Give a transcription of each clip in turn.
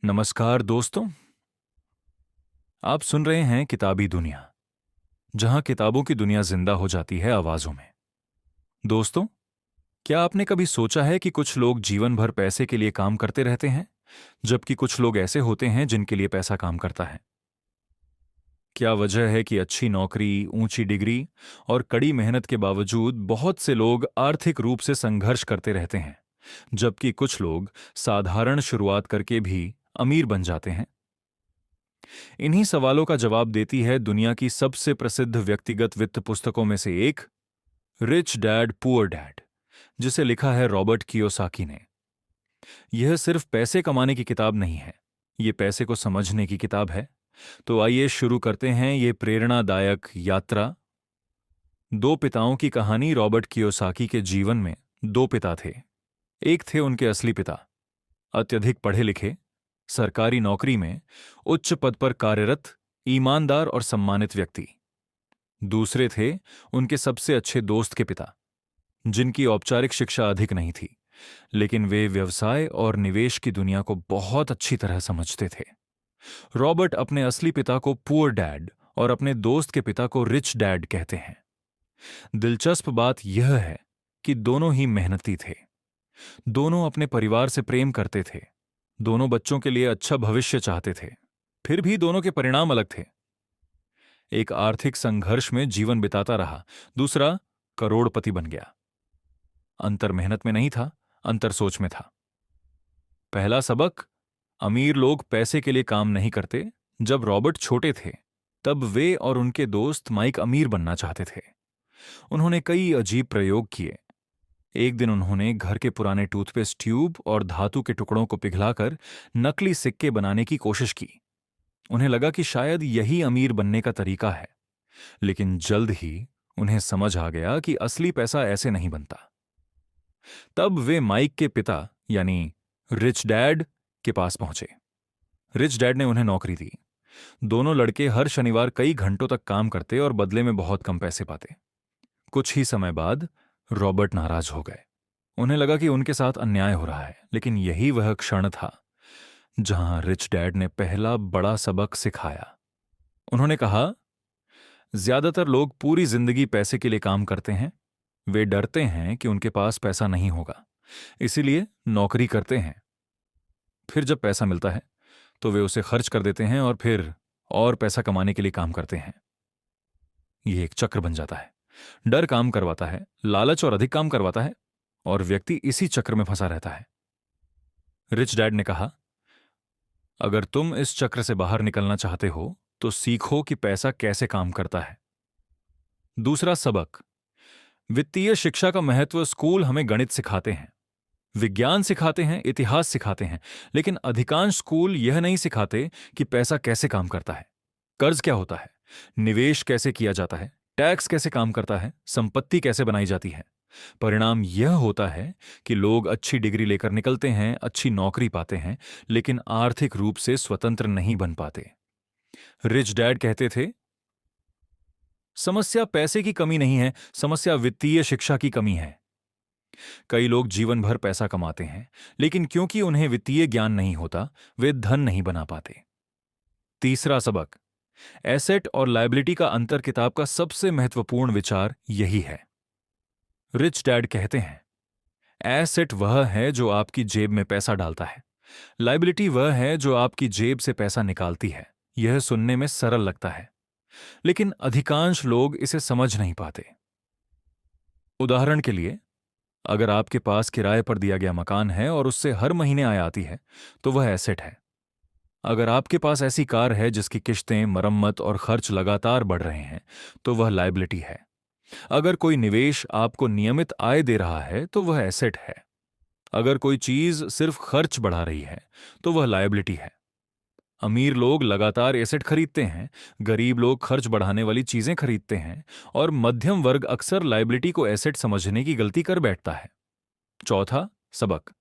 नमस्कार दोस्तों। आप सुन रहे हैं किताबी दुनिया, जहां किताबों की दुनिया जिंदा हो जाती है आवाजों में। दोस्तों, क्या आपने कभी सोचा है कि कुछ लोग जीवन भर पैसे के लिए काम करते रहते हैं, जबकि कुछ लोग ऐसे होते हैं जिनके लिए पैसा काम करता है? क्या वजह है कि अच्छी नौकरी, ऊंची डिग्री और कड़ी मेहनत के बावजूद बहुत से लोग आर्थिक रूप से संघर्ष करते रहते हैं, जबकि कुछ लोग साधारण शुरुआत करके भी अमीर बन जाते हैं? इन्हीं सवालों का जवाब देती है दुनिया की सबसे प्रसिद्ध व्यक्तिगत वित्त पुस्तकों में से एक, रिच डैड पुअर डैड, जिसे लिखा है रॉबर्ट कियोसाकी ने। यह सिर्फ पैसे कमाने की किताब नहीं है, ये पैसे को समझने की किताब है। तो आइए शुरू करते हैं ये प्रेरणादायक यात्रा। दो पिताओं की कहानी। रॉबर्ट कियोसाकी के जीवन में दो पिता थे। एक थे उनके असली पिता, अत्यधिक पढ़े लिखे, सरकारी नौकरी में उच्च पद पर कार्यरत, ईमानदार और सम्मानित व्यक्ति। दूसरे थे उनके सबसे अच्छे दोस्त के पिता, जिनकी औपचारिक शिक्षा अधिक नहीं थी, लेकिन वे व्यवसाय और निवेश की दुनिया को बहुत अच्छी तरह समझते थे। रॉबर्ट अपने असली पिता को पुअर डैड और अपने दोस्त के पिता को रिच डैड कहते हैं। दिलचस्प बात यह है कि दोनों ही मेहनती थे, दोनों अपने परिवार से प्रेम करते थे, दोनों बच्चों के लिए अच्छा भविष्य चाहते थे। फिर भी दोनों के परिणाम अलग थे। एक आर्थिक संघर्ष में जीवन बिताता रहा, दूसरा करोड़पति बन गया। अंतर मेहनत में नहीं था, अंतर सोच में था। पहला सबक, अमीर लोग पैसे के लिए काम नहीं करते। जब रॉबर्ट छोटे थे, तब वे और उनके दोस्त माइक अमीर बनना चाहते थे। उन्होंने कई अजीब प्रयोग किए। एक दिन उन्होंने घर के पुराने टूथपेस्ट ट्यूब और धातु के टुकड़ों को पिघलाकर नकली सिक्के बनाने की कोशिश की। उन्हें लगा कि शायद यही अमीर बनने का तरीका है, लेकिन जल्द ही उन्हें समझ आ गया कि असली पैसा ऐसे नहीं बनता। तब वे माइक के पिता यानी रिच डैड के पास पहुंचे। रिच डैड ने उन्हें नौकरी दी। दोनों लड़के हर शनिवार कई घंटों तक काम करते और बदले में बहुत कम पैसे पाते। कुछ ही समय बाद रॉबर्ट नाराज हो गए। उन्हें लगा कि उनके साथ अन्याय हो रहा है, लेकिन यही वह क्षण था जहां रिच डैड ने पहला बड़ा सबक सिखाया। उन्होंने कहा, ज्यादातर लोग पूरी जिंदगी पैसे के लिए काम करते हैं। वे डरते हैं कि उनके पास पैसा नहीं होगा, इसीलिए नौकरी करते हैं। फिर जब पैसा मिलता है तो वे उसे खर्च कर देते हैं और फिर और पैसा कमाने के लिए काम करते हैं। यह एक चक्र बन जाता है। डर काम करवाता है, लालच और अधिक काम करवाता है, और व्यक्ति इसी चक्र में फंसा रहता है। रिच डैड ने कहा, अगर तुम इस चक्र से बाहर निकलना चाहते हो तो सीखो कि पैसा कैसे काम करता है। दूसरा सबक, वित्तीय शिक्षा का महत्व। स्कूल हमें गणित सिखाते हैं, विज्ञान सिखाते हैं, इतिहास सिखाते हैं, लेकिन अधिकांश स्कूल यह नहीं सिखाते कि पैसा कैसे काम करता है, कर्ज क्या होता है, निवेश कैसे किया जाता है, टैक्स कैसे काम करता है, संपत्ति कैसे बनाई जाती है। परिणाम यह होता है कि लोग अच्छी डिग्री लेकर निकलते हैं, अच्छी नौकरी पाते हैं, लेकिन आर्थिक रूप से स्वतंत्र नहीं बन पाते। रिच डैड कहते थे, समस्या पैसे की कमी नहीं है, समस्या वित्तीय शिक्षा की कमी है। कई लोग जीवन भर पैसा कमाते हैं, लेकिन क्योंकि उन्हें वित्तीय ज्ञान नहीं होता, वे धन नहीं बना पाते। तीसरा सबक, एसेट और लायबिलिटी का अंतर। किताब का सबसे महत्वपूर्ण विचार यही है। रिच डैड कहते हैं, एसेट वह है जो आपकी जेब में पैसा डालता है, लायबिलिटी वह है जो आपकी जेब से पैसा निकालती है। यह सुनने में सरल लगता है, लेकिन अधिकांश लोग इसे समझ नहीं पाते। उदाहरण के लिए, अगर आपके पास किराए पर दिया गया मकान है और उससे हर महीने आय आती है, तो वह एसेट है। अगर आपके पास ऐसी कार है जिसकी किश्तें, मरम्मत और खर्च लगातार बढ़ रहे हैं, तो वह लायबिलिटी है। अगर कोई निवेश आपको नियमित आय दे रहा है, तो वह एसेट है। अगर कोई चीज सिर्फ खर्च बढ़ा रही है, तो वह लायबिलिटी है। अमीर लोग लगातार एसेट खरीदते हैं, गरीब लोग खर्च बढ़ाने वाली चीजें खरीदते हैं, और मध्यम वर्ग अक्सर लायबिलिटी को एसेट समझने की गलती कर बैठता है। चौथा सबक,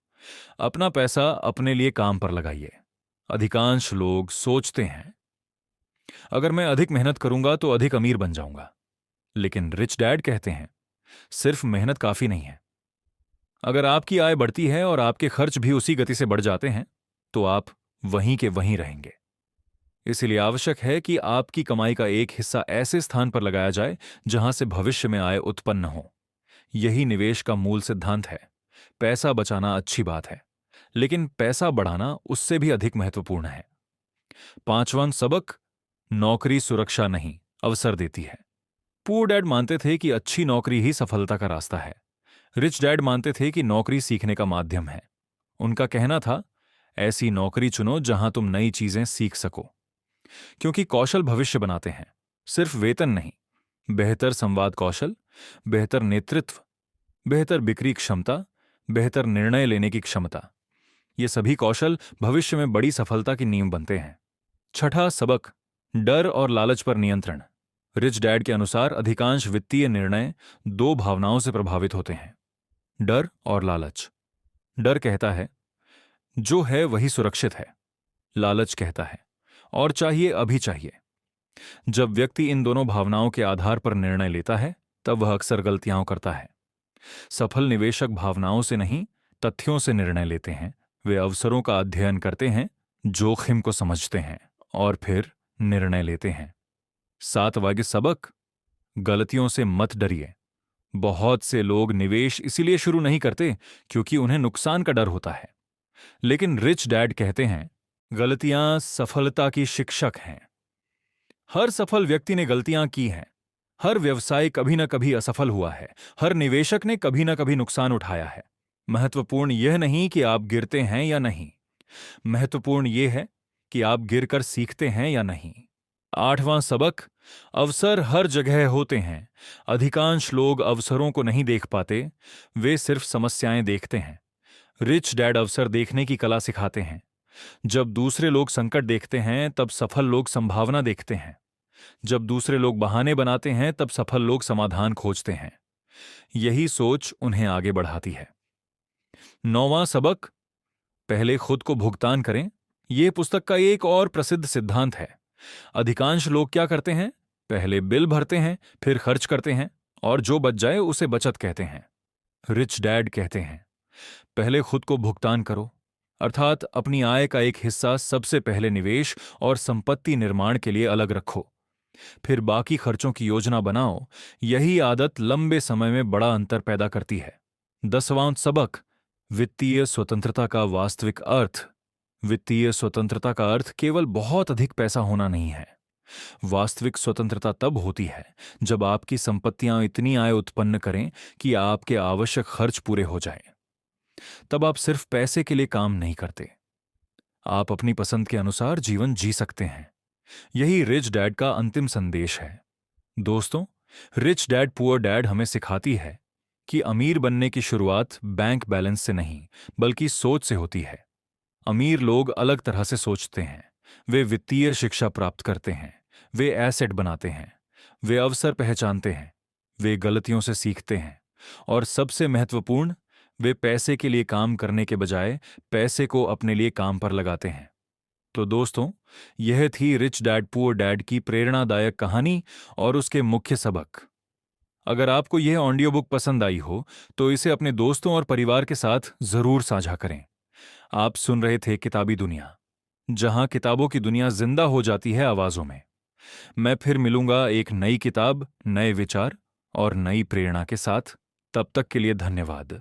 अपना पैसा अपने लिए काम पर लगाइए। अधिकांश लोग सोचते हैं, अगर मैं अधिक मेहनत करूंगा तो अधिक अमीर बन जाऊंगा। लेकिन रिच डैड कहते हैं, सिर्फ मेहनत काफी नहीं है। अगर आपकी आय बढ़ती है और आपके खर्च भी उसी गति से बढ़ जाते हैं, तो आप वहीं के वहीं रहेंगे। इसलिए आवश्यक है कि आपकी कमाई का एक हिस्सा ऐसे स्थान पर लगाया जाए जहां से भविष्य में आय उत्पन्न हो। यही निवेश का मूल सिद्धांत है। पैसा बचाना अच्छी बात है, लेकिन पैसा बढ़ाना उससे भी अधिक महत्वपूर्ण है। पांचवां सबक, नौकरी सुरक्षा नहीं, अवसर देती है। पुअर डैड मानते थे कि अच्छी नौकरी ही सफलता का रास्ता है। रिच डैड मानते थे कि नौकरी सीखने का माध्यम है। उनका कहना था, ऐसी नौकरी चुनो जहां तुम नई चीजें सीख सको, क्योंकि कौशल भविष्य बनाते हैं, सिर्फ वेतन नहीं। बेहतर संवाद कौशल, बेहतर नेतृत्व, बेहतर बिक्री क्षमता, बेहतर निर्णय लेने की क्षमता, ये सभी कौशल भविष्य में बड़ी सफलता की नींव बनते हैं। छठा सबक, डर और लालच पर नियंत्रण। रिच डैड के अनुसार अधिकांश वित्तीय निर्णय दो भावनाओं से प्रभावित होते हैं, डर और लालच। डर कहता है जो है वही सुरक्षित है। लालच कहता है और चाहिए अभी चाहिए। जब व्यक्ति इन दोनों भावनाओं के आधार पर निर्णय लेता है, तब वह अक्सर गलतियां करता है। सफल निवेशक भावनाओं से नहीं, तथ्यों से निर्णय लेते हैं। वे अवसरों का अध्ययन करते हैं, जोखिम को समझते हैं और फिर निर्णय लेते हैं। सातवां सबक, गलतियों से मत डरिए। बहुत से लोग निवेश इसीलिए शुरू नहीं करते क्योंकि उन्हें नुकसान का डर होता है। लेकिन रिच डैड कहते हैं, गलतियां सफलता की शिक्षक हैं। हर सफल व्यक्ति ने गलतियां की हैं। हर व्यवसाय कभी न कभी असफल हुआ है। हर निवेशक ने कभी न कभी नुकसान उठाया है। महत्वपूर्ण यह नहीं कि आप गिरते हैं या नहीं, महत्वपूर्ण यह है कि आप गिरकर सीखते हैं या नहीं। आठवां सबक, अवसर हर जगह होते हैं। अधिकांश लोग अवसरों को नहीं देख पाते, वे सिर्फ समस्याएं देखते हैं। रिच डैड अवसर देखने की कला सिखाते हैं। जब दूसरे लोग संकट देखते हैं, तब सफल लोग संभावना देखते हैं। जब दूसरे लोग बहाने बनाते हैं, तब सफल लोग समाधान खोजते हैं। यही सोच उन्हें आगे बढ़ाती है। नौवां सबक, पहले खुद को भुगतान करें। यह पुस्तक का एक और प्रसिद्ध सिद्धांत है। अधिकांश लोग क्या करते हैं? पहले बिल भरते हैं, फिर खर्च करते हैं और जो बच जाए उसे बचत कहते हैं। रिच डैड कहते हैं, पहले खुद को भुगतान करो, अर्थात अपनी आय का एक हिस्सा सबसे पहले निवेश और संपत्ति निर्माण के लिए अलग रखो। फिर बाकी खर्चों की योजना बनाओ। यही आदत लंबे समय में बड़ा अंतर पैदा करती है। 10वां सबक, वित्तीय स्वतंत्रता का वास्तविक अर्थ। वित्तीय स्वतंत्रता का अर्थ केवल बहुत अधिक पैसा होना नहीं है। वास्तविक स्वतंत्रता तब होती है जब आपकी संपत्तियां इतनी आय उत्पन्न करें कि आपके आवश्यक खर्च पूरे हो जाएं। तब आप सिर्फ पैसे के लिए काम नहीं करते, आप अपनी पसंद के अनुसार जीवन जी सकते हैं। यही रिच डैड का अंतिम संदेश है। दोस्तों, रिच डैड पुअर डैड हमें सिखाती है कि अमीर बनने की शुरुआत बैंक बैलेंस से नहीं, बल्कि सोच से होती है। अमीर लोग अलग तरह से सोचते हैं। वे वित्तीय शिक्षा प्राप्त करते हैं, वे एसेट बनाते हैं, वे अवसर पहचानते हैं, वे गलतियों से सीखते हैं और सबसे महत्वपूर्ण, वे पैसे के लिए काम करने के बजाय पैसे को अपने लिए काम पर लगाते हैं। तो दोस्तों, यह थी रिच डैड पुअर डैड की प्रेरणादायक कहानी और उसके मुख्य सबक। अगर आपको यह ऑडियो बुक पसंद आई हो तो इसे अपने दोस्तों और परिवार के साथ जरूर साझा करें। आप सुन रहे थे किताबी दुनिया, जहां किताबों की दुनिया जिंदा हो जाती है आवाजों में। मैं फिर मिलूंगा एक नई किताब, नए विचार और नई प्रेरणा के साथ। तब तक के लिए धन्यवाद।